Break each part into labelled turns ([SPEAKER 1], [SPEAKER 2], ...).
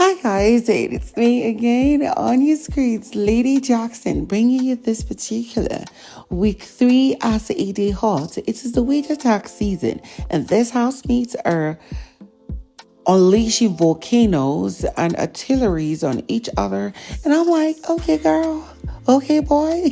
[SPEAKER 1] Hi guys, it's me again on your screens, Lady Jackson, bringing you this particular week 3 as a day hot. It is the winter tax season, and these housemates are unleashing volcanoes and artilleries on each other. And I'm like, okay, girl, okay, boy,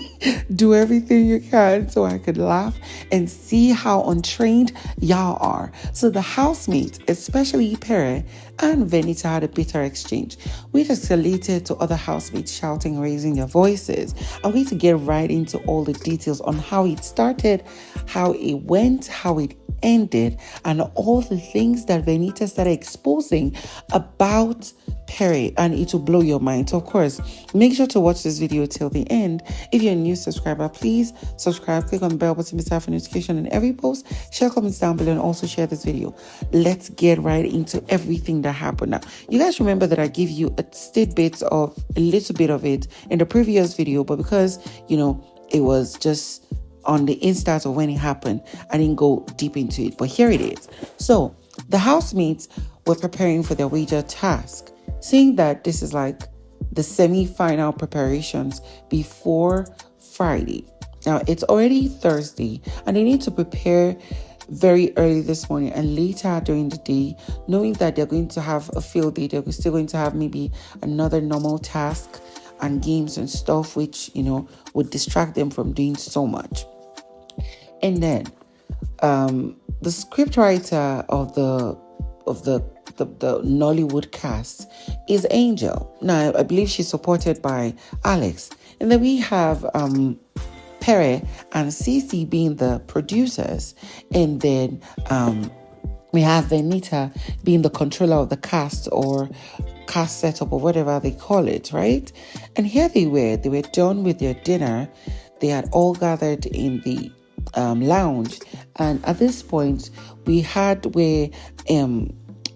[SPEAKER 1] do everything you can so I could laugh and see how untrained y'all are. So the housemates, especially Pere'S and Venita, had a bitter exchange, which escalated to other housemates shouting, raising their voices. I'm going to get right into all the details on how it started, how it went, how it ended, and all the things that Venita started exposing about Pere'S, and it will blow your mind. So of course, make sure to watch this video till the end. If you're a new subscriber, please subscribe, click on the bell button to for notification on every post, share comments down below, and also share this video. Let's get right into everything that happened. Now, you guys remember that I gave you a tidbit of a little bit of it in the previous video, but because it was just on the instant of when it happened, I didn't go deep into it, but here it is. So the housemates were preparing for their wager task, seeing that this is like the semi-final preparations before Friday. Now it's already Thursday and they need to prepare very early this morning and later during the day, knowing that they're going to have a field day. They're still going to have maybe another normal task and games and stuff, which would distract them from doing so much. And then the scriptwriter of the Nollywood cast is Angel. Now I believe she's supported by Alex, and then we have Pere'S and CeeC being the producers, and then we have Venita being the controller of the cast or cast setup or whatever they call it, right? And here they were done with their dinner. They had all gathered in the lounge, and at this point we had where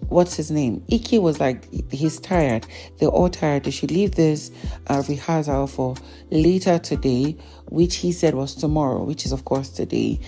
[SPEAKER 1] what's his name? Iki was like, he's tired. They're all tired. They should leave this rehearsal for later today, which he said was tomorrow, which is of course today.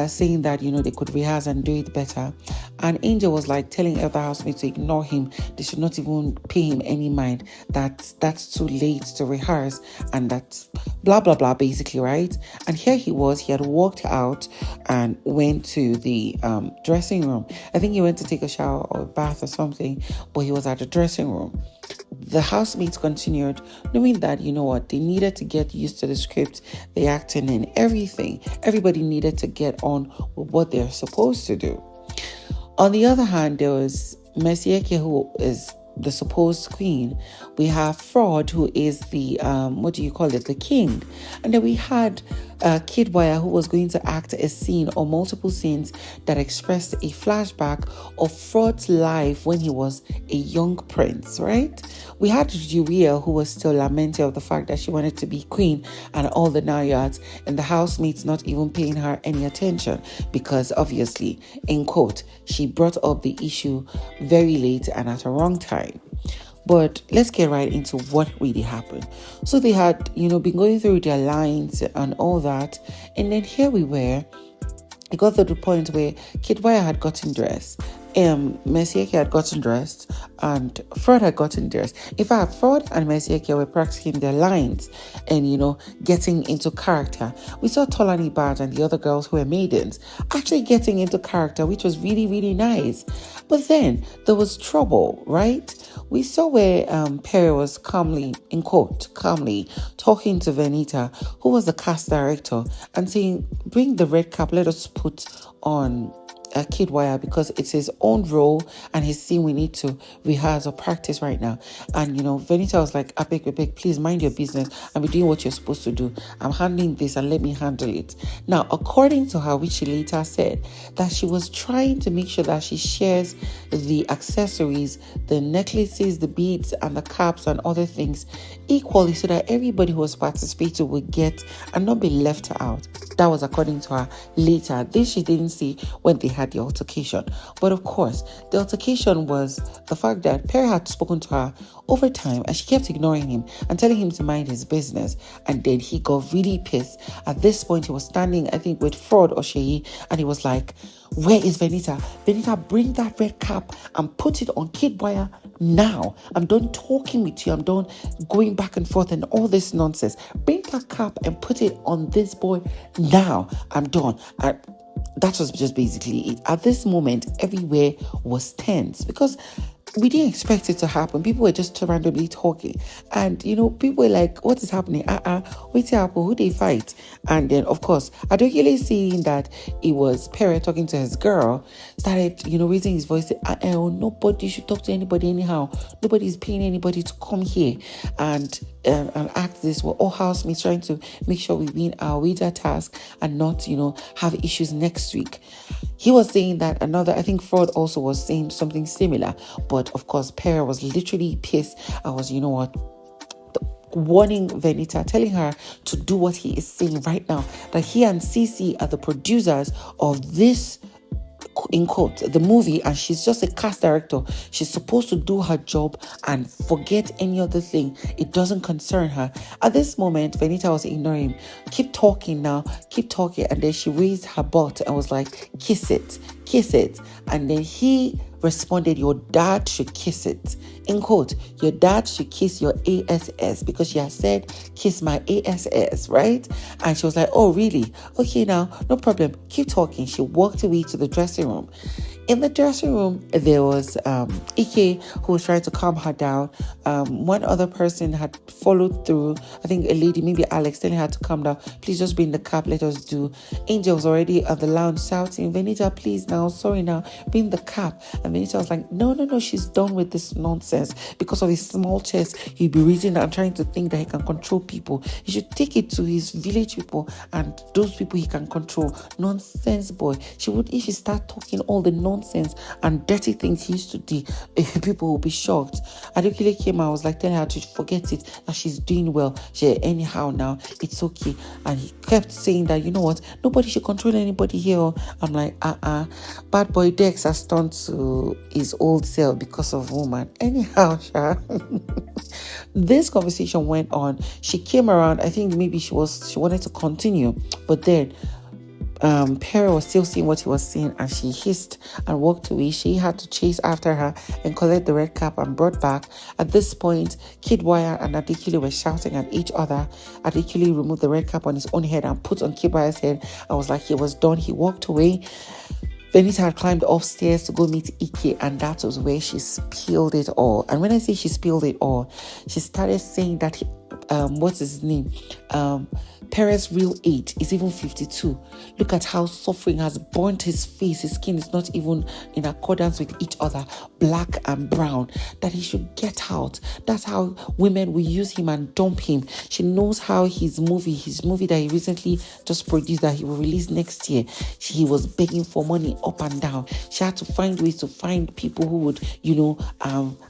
[SPEAKER 1] Saying that they could rehearse and do it better. And Angel was like telling other housemates to ignore him. They should not even pay him any mind. That's too late to rehearse, and that's blah blah blah, basically, right? And here he was. He had walked out and went to the dressing room. I think he went to take a shower or a bath or something, but he was at the dressing room. The housemates continued, knowing that, they needed to get used to the script, the acting, and everything. Everybody needed to get on with what they're supposed to do. On the other hand, there was Mesieke, who is the supposed queen. We have Frodd, who is the the king. And then we had Kid Wire, who was going to act a scene or multiple scenes that expressed a flashback of Frodd's life when he was a young prince, right? We had Uriel, who was still lamenting of the fact that she wanted to be queen and all the naiads, and the housemates not even paying her any attention because obviously, in quote, she brought up the issue very late and at a wrong time. But let's get right into what really happened. So they had, been going through their lines and all that. And then here we were. It got to the point where Kid Wire had gotten dressed. Mesieke had gotten dressed and Frodd had gotten dressed. In fact, Frodd and Mesieke were practicing their lines and, getting into character. We saw Tolani Bad and the other girls who were maidens actually getting into character, which was really, really nice. But then there was trouble, right? We saw where Pere'S was calmly, in quote, calmly talking to Venita, who was the cast director, and saying, bring the red cap, let us put on Kid Wire because it's his own role and his scene we need to rehearse or practice right now. And Venita was like, I beg, please mind your business and be doing what you're supposed to do. I'm handling this and let me handle it. Now, according to her, which she later said, that she was trying to make sure that she shares the accessories, the necklaces, the beads and the caps and other things equally so that everybody who was participating would get and not be left out. That was according to her later. This she didn't see when they had had the altercation. But of course, the altercation was the fact that Pere had spoken to her over time and she kept ignoring him and telling him to mind his business. And then he got really pissed. At this point, he was standing, I think, with Frodd or Sheyi, and he was like, where is Venita? Venita, bring that red cap and put it on Kid Wire now. I'm done talking with you. I'm done going back and forth and all this nonsense. Bring that cap and put it on this boy now. I'm done. That was just basically it. At this moment, everywhere was tense because we didn't expect it to happen. People were just randomly talking. And, people were like, what is happening? What's happening? Who they fight? And then, of course, Adekunle, seeing that it was Pere talking to his girl, started, raising his voice, nobody should talk to anybody anyhow. Nobody's paying anybody to come here and act this. We're all housemates trying to make sure we win our Ouija task and not, have issues next week. He was saying that I think Frodd also was saying something similar. But of course, Pere was literally pissed. I was, warning Venita, telling her to do what he is saying right now. That he and CeeC are the producers of this, in quote, the movie, and she's just a cast director. She's supposed to do her job and forget any other thing. It doesn't concern her. At this moment, Venita was ignoring him. Keep talking now, keep talking. And then she raised her butt and was like, kiss it. And then he responded, your dad should kiss it. In quote, your dad should kiss your ASS because she has said, kiss my ASS, right? And she was like, oh, really? Okay, now, no problem. Keep talking. She walked away to the dressing room. In the dressing room, there was Ike, who was trying to calm her down. One other person had followed through. I think a lady, maybe Alex, telling her to calm down. Please just bring the cap. Let us do. Angel was already at the lounge shouting, Venita, please now. Sorry now. Bring the cap. And Venita was like, no. She's done with this nonsense. Because of his small chest, he'll be reading and trying to think that he can control people. He should take it to his village people and those people he can control. Nonsense boy. If she start talking all the nonsense and dirty things he used to do, people will be shocked. Adekunle came out, I was like telling her to forget it, that she's doing well. Anyhow now, it's okay. And he kept saying that, you know what, nobody should control anybody here. I'm like, bad boy Dex has turned to his old self because of woman. Anyhow, this conversation went on. She came around, I think maybe she wanted to continue, but then Pere was still seeing what he was seeing, and she hissed and walked away. She had to chase after her and collect the red cap and brought back. At this point, Kid Wire and Adekunle were shouting at each other. Adekunle removed the red cap on his own head and put on Kid Wire's head. I was like, he was done. He walked away. Venita had climbed upstairs to go meet Ike, and that was where she spilled it all. And when I say she spilled it all, she started saying that what's his name? Pere'S real age is even 52. Look at how suffering has burnt his face. His skin is not even in accordance with each other, black and brown. That he should get out. That's how women will use him and dump him. She knows how his movie that he recently just produced, that he will release next year, he was begging for money up and down. She had to find ways to find people who would,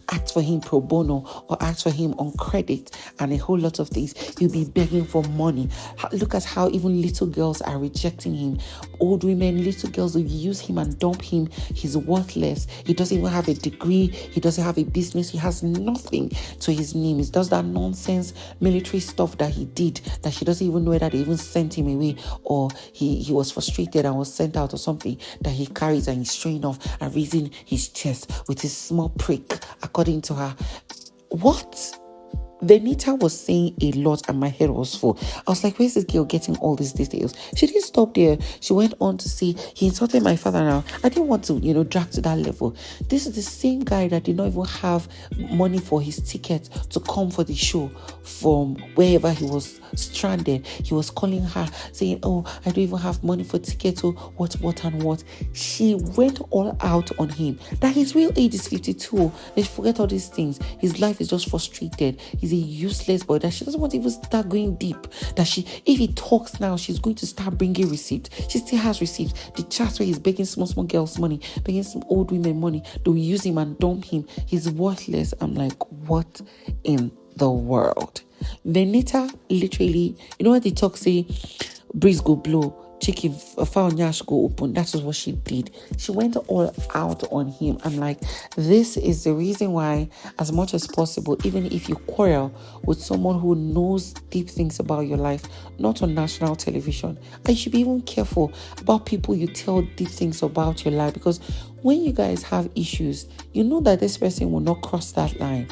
[SPEAKER 1] act for him pro bono or act for him on credit and a whole lot of things. He'll be begging for money. Look at how even little girls are rejecting him. Old women, little girls will use him and dump him. He's worthless. He doesn't even have a degree. He doesn't have a business. He has nothing to his name. He does that nonsense military stuff that he did, that she doesn't even know whether they even sent him away or he was frustrated and was sent out or something, that he carries and he's showing off and raising his chest with his small prick, according to her. What? Venita was saying a lot and my head was full. I was like, where's this girl getting all these details? She didn't stop there. She went on to say, he insulted my father now. I didn't want to, drag to that level. This is the same guy that did not even have money for his ticket to come for the show from wherever he was stranded. He was calling her, saying, oh, I don't even have money for ticket to what. She went all out on him. That his real age is 52. Let's forget all these things. His life is just frustrated. He's a useless boy, that she doesn't want to even start going deep. That if he talks now, she's going to start bringing receipts. She still has receipts. The chats where he's begging small girls money, begging some old women money. They will use him and dump him. He's worthless. I'm like, what in the world? Venita literally, what they talk say, breeze go blow. chicken fowl nyash go open. That was what she did. She went all out on him. I'm like, this is the reason why, as much as possible, even if you quarrel with someone who knows deep things about your life, not on national television, and you should be even careful about people you tell deep things about your life, because when you guys have issues, you know that this person will not cross that line.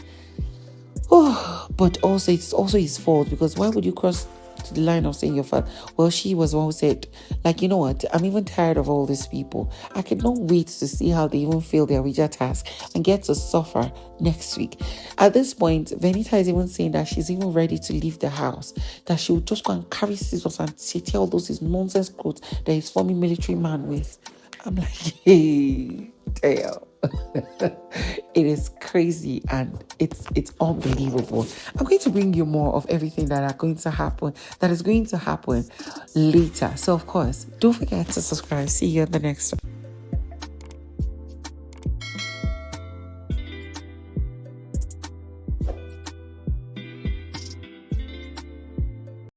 [SPEAKER 1] Oh, but also it's also his fault, because why would you cross to the line of saying your father? Well, she was the one who said, like, you know what, I'm even tired of all these people. I cannot wait to see how they even fail their Ouija task and get to suffer next week. At this point, Venita is even saying that she's even ready to leave the house, that she would just go and carry scissors and tear all those his nonsense clothes that he's forming military man with. I'm like, hey, damn. It is crazy and it's unbelievable. I'm going to bring you more of everything that is going to happen later. So of course, don't forget to subscribe. See you on the next one.